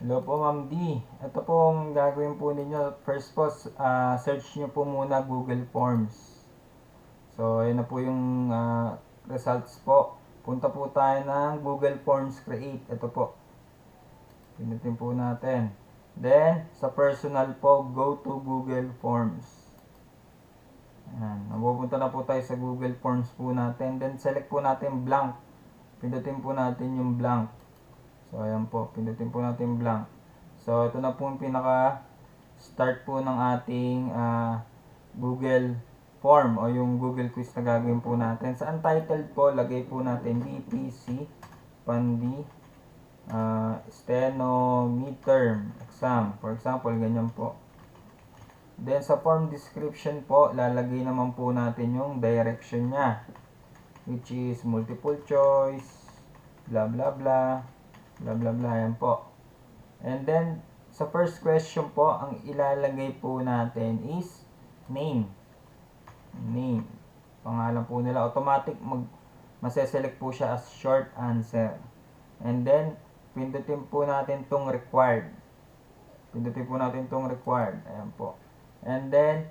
Hello po, Ma'am D. Ito po ang gagawin po ninyo. First po, search nyo po muna Google Forms. So, ayun na po yung results po. Punta po tayo ng Google Forms Create. Ito po. Pinutin po natin. Then, sa personal po, go to Google Forms. Ayan. Napupunta na po tayo sa Google Forms po natin. Then, select po natin blank. Pindutin po natin yung blank. So, ayan po. Pindutin po natin blank. So, ito na po yung pinaka-start po ng ating Google form o yung Google quiz na gagawin po natin. Sa untitled po, lagay po natin BPC Pandi Steno Midterm Exam. For example, ganyan po. Then, sa form description po, lalagay naman po natin yung direction niya. Which is multiple choice, blah blah blah, blah blah blah, yan po. And then, sa first question po, ang ilalagay po natin is name. Name. Pangalan po nila. Automatic, maseselect po siya as short answer. And then, pindutin po natin tong required. Pindutin po natin tong required. Ayan po. And then,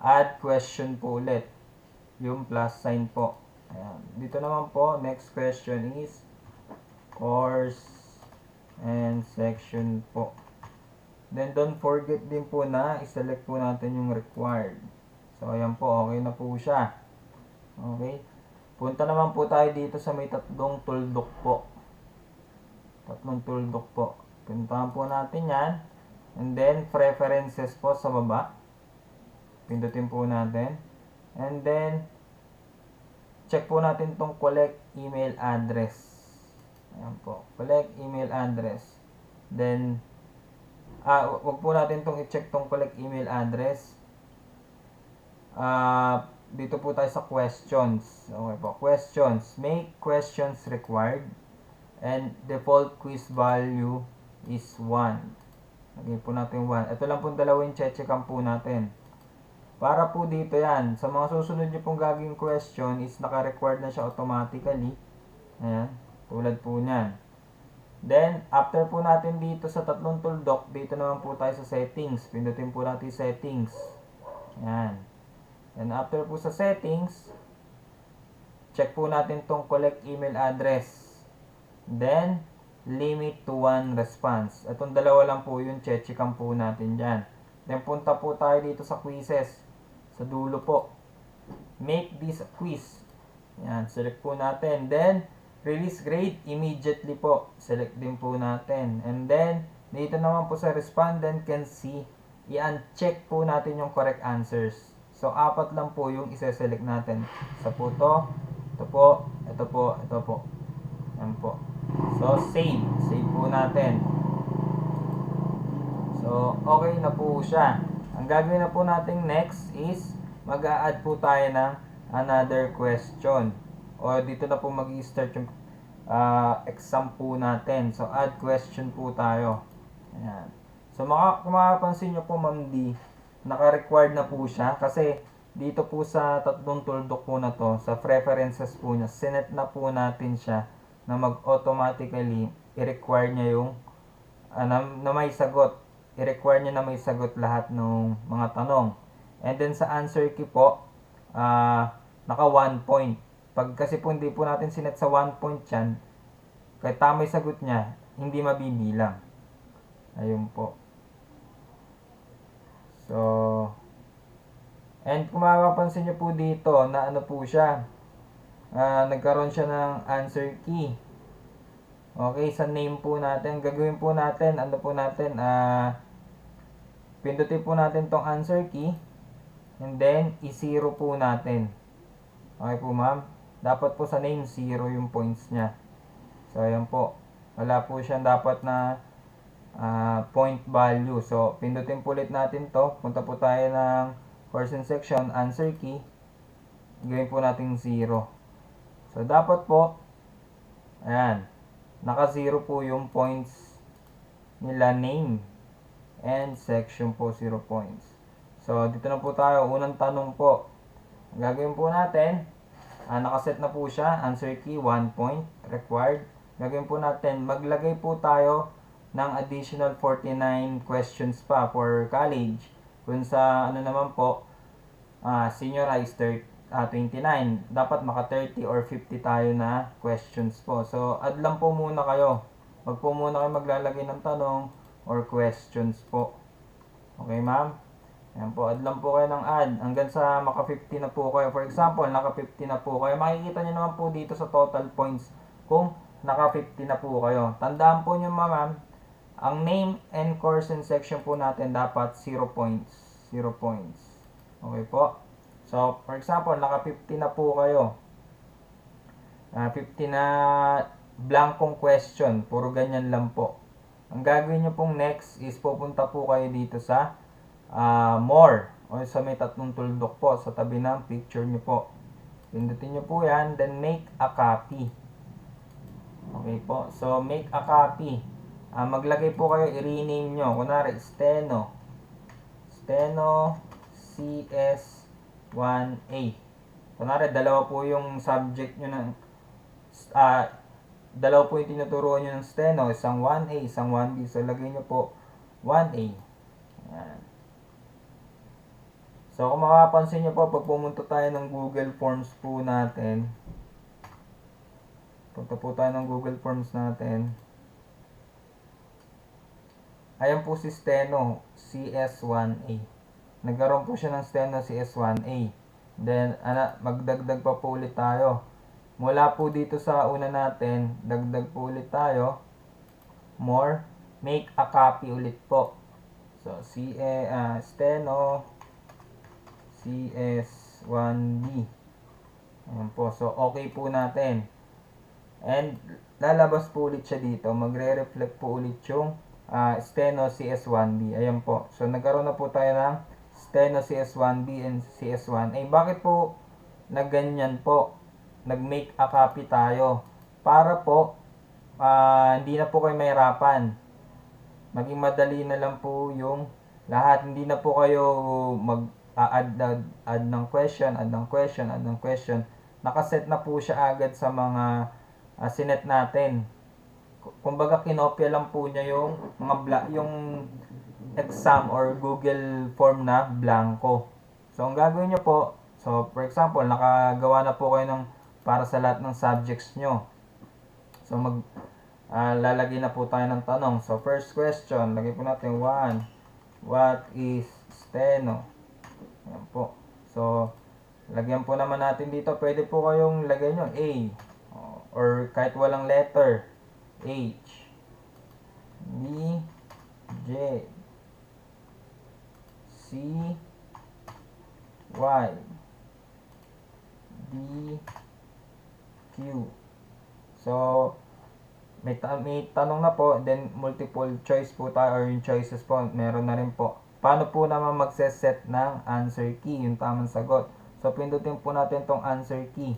add question po ulit. Yung plus sign po. Ayan. Dito naman po, next question is course and section po. Then, don't forget din po na i-select po natin yung required. So, ayan po. Okay na po siya. Okay. Punta naman po tayo dito sa may tatlong tuldok po. Tatlong tuldok po. Puntahan po natin yan. And then, preferences po sa baba. Pindutin po natin. And then, check po natin tong collect email address. Ayan po. Collect email address. Then, wag po natin itong i-check tong collect email address. Dito po tayo sa questions. Okay po. Questions. Make questions required. And default quiz value is 1. Lagay po natin 1. Ito lang po dalawang checkan po natin. Para po dito yan. Sa mga susunod nyo pong gagawing question is naka-required na siya automatically. Ayan. Tulad po niyan. Then, after po natin dito sa tatlong tuldok, dito naman po tayo sa settings. Pindutin po natin settings. Ayan. And after po sa settings, check po natin tong collect email address. Then, limit to 1 response. Itong dalawa lang po yung checkan po natin dyan. Then, punta po tayo dito sa quizzes. Sa dulo po. Make this a quiz. Ayan. Select po natin. Then, release grade immediately po. Select din po natin. And then, dito naman po sa respondent can see, i-uncheck po natin yung correct answers. So, 4 lang po yung isa-select natin. Sa po to, ito po, ito po, ito po. Yan po. So, save. Save po natin. So, okay na po siya. Ang gagawin na po natin next is, mag-a-add po tayo ng another question. O dito na po mag-i-start yung exam po natin. So, add question po tayo. Ayan. So, kung makapansin nyo po, Ma'am D, naka-required na po siya. Kasi, dito po sa tatlong tuldok po na to, sa preferences po niya, sinet na po natin siya na mag-automatically i-require niya yung na may sagot. I-require niya na may sagot lahat ng mga tanong. And then, sa answer key po, naka 1 point. Pag kasi po hindi po natin sinet sa 1 point yan, kahit tama yung sagot niya, hindi mabibilang. Ayun po. So, and kung makapansin nyo po dito, na ano po siya, nagkaroon siya ng answer key. Okay, sa name po natin, gagawin po natin, ano po natin, pindutin po natin tong answer key, and then, i-zero po natin. Okay po, ma'am? Dapat po sa name, 0 yung points niya. So, ayan po. Wala po siyang dapat na point value. So, pindutin po ulit natin to. Punta po tayo ng person section, answer key. Gawin po natin 0. So, dapat po, ayan, naka 0 po yung points nila name and section po 0 points. So, dito na po tayo. Unang tanong po. Ang gagawin po natin, nakaset na po siya. Answer key, 1 point required. Gagawin po natin, maglagay po tayo ng additional 49 questions pa for college. Kung sa ano naman po, seniorized 29, dapat maka 30 or 50 tayo na questions po. So, add lang po muna kayo. Wag po muna kayo maglalagay ng tanong or questions po. Okay, ma'am? Ayan po, add lang po kayo ng add hanggang sa maka 50 na po kayo. For example, naka 50 na po kayo. Makikita nyo naman po dito sa total points kung naka 50 na po kayo. Tandaan po nyo, ma'am, ang name and course and section po natin dapat 0 points. 0 points. Okay po? So, for example, naka 50 na po kayo. 50 na blankong question. Puro ganyan lang po. Ang gagawin nyo pong next is pupunta po kayo dito sa more o sa may tatlong tuldok po sa tabi ng picture nyo po. Pindutin nyo po yan, then make a copy. Okay po. So, make a copy. Maglagay po kayo, i-rename nyo. Kunwari, Steno CS1A. Kunwari, dalawa po yung subject nyo ng dalawa po yung tinuturuan nyo ng Steno. Isang 1A, isang 1B. So, lagay nyo po 1A. Ayan. So, kung makapansin nyo po, pag pumunta tayo ng Google Forms po natin, punta po tayo ng Google Forms natin, ayan po si Steno CS1A. Nagkaroon po siya ng Steno CS1A. Then, magdagdag pa po ulit tayo. Mula po dito sa una natin, dagdag po ulit tayo. More, make a copy ulit po. So, Steno CS1B. Ayan po. So, okay po natin. And, lalabas po ulit siya dito. Magre-reflect po ulit yung Steno CS1B. Ayan po. So, nagkaroon na po tayo ng Steno CS1B and CS1A. Bakit po nagganyan po? Nag-make a copy tayo. Para po, hindi na po kayo mahirapan. Maging madali na lang po yung lahat. Hindi na po kayo add ng question, add ng question, add ng question. Nakaset na po siya agad sa mga sinet natin. Kumbaga kinopya lang po niya yung yung exam or Google form na blanco. So ang gagawin niyo po, so for example, nakagawa na po kayo ng para sa lahat ng subjects nyo. So lalagay na po tayo ng tanong. So first question, lagay po natin 1. What is Steno? Ayan po. So lagyan po naman natin dito, pwede po kayong lagay nyo A or kahit walang letter. H, B, J, C, Y, D, Q. So, may tanong na po, then multiple choice po tayo or yung choices po, meron na rin po. Paano po naman magse-set ng answer key, yung tamang sagot? So, pindutin po natin tong answer key.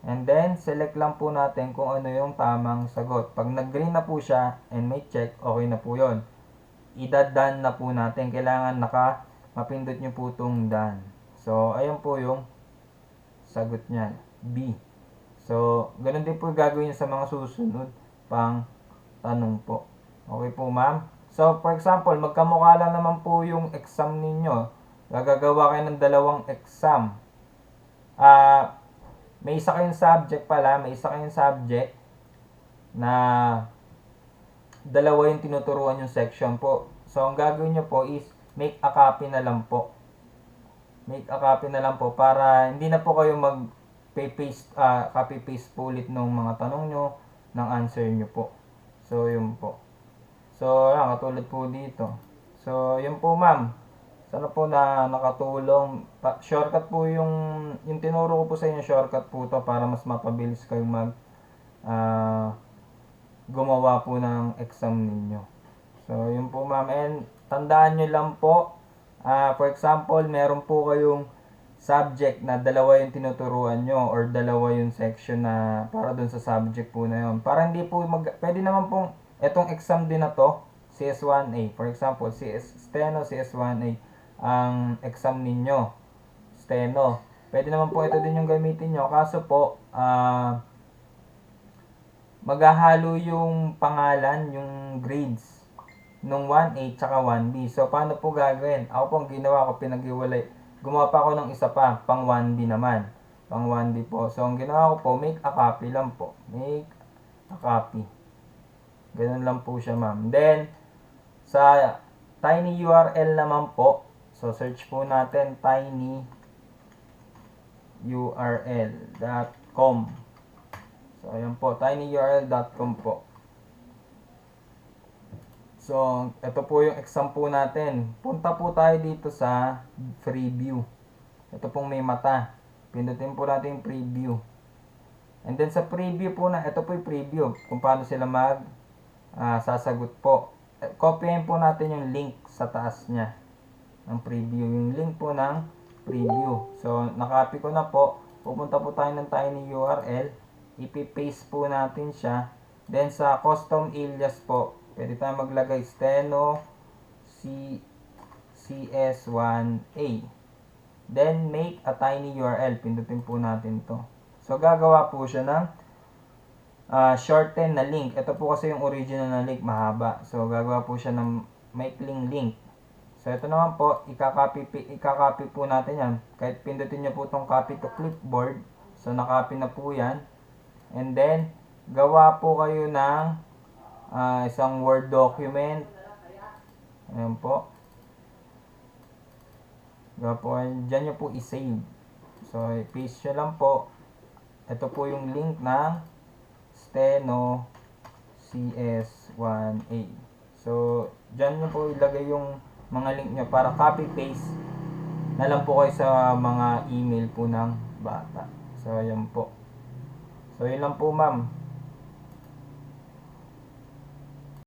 And then, select lang po natin kung ano yung tamang sagot. Pag nag-green na po siya and may check, okay na po yun. I-done na po natin. Kailangan mapindot nyo po itong done. So, ayun po yung sagot niyan. B. So, ganun din po gagawin sa mga susunod pang tanong po. Okay po, ma'am? So, for example, magkamukha lang naman po yung exam ninyo. Gagagawa kayo ng dalawang exam. May isa kayong subject pala, may isa kayong subject na dalawa yung tinuturuan yung section po. So, ang gagawin nyo po is make a copy na lang po. Make a copy na lang po para hindi na po kayo mag-paste, copy-paste po ulit ng mga tanong nyo, ng answer nyo po. So, yun po. So, yan, katulad po dito. So, yun po, ma'am. Sana po na nakatulong. Shortcut po yung tinuro ko po sa inyo, shortcut po to para mas mapabilis kayong gumawa po ng exam ninyo. So, yun po, ma'am. And tandaan nyo lang po, for example, meron po kayong subject na dalawa yung tinuturuan nyo or dalawa yung section na para dun sa subject po na yun. Para hindi po pwede naman pong etong exam din na to, CS1A. For example, Steno CS1A ang exam ninyo. Steno. Pwede naman po ito din yung gamitin nyo. Kaso po, maghahalo yung pangalan, yung grades nung 1A tsaka 1B. So, paano po gagawin? Ako po, ang ginawa ko, pinag-iwalay. Gumawa pa ako ng isa pa, pang 1B naman. Pang 1B po. So, ang ginawa ko po, make a copy lang po. Make a copy. Ganun lang po siya, ma'am. Then, sa tinyurl naman po, so search po natin tinyurl.com. So, ayan po, tinyurl.com po. So, ito po yung exam po natin. Punta po tayo dito sa preview. Ito pong may mata. Pindutin po natin yung preview. And then sa preview po na, ito po yung preview. Kung paano sila sasagot po. Copyin po natin yung link sa taas niya. Ng preview. Yung link po ng preview. So, nakopy ko na po. Pupunta po tayo ng tinyurl. Ipi-paste po natin siya. Then sa custom alias po, pwede tayo maglagay steno CS1A. Then make a tinyurl. Pindutin po natin to. So gagawa po siya ng shorten na link. Ito po kasi yung original na link, mahaba. So gagawa po siya ng maikling link. So ito naman po, ikakopy po natin yan. Kahit pindutin nyo po itong copy to clipboard. So nakopy na po yan. And then, gawa po kayo ng isang Word document. Ayan po. Gawa po kayo. Diyan nyo po i-save. So, i-paste nyo lang po. Ito po yung link ng steno CS1A. So, diyan nyo po ilagay yung mga link nyo para copy-paste na lang po kayo sa mga email po ng bata. So, ayan po. So, yun lang po, ma'am.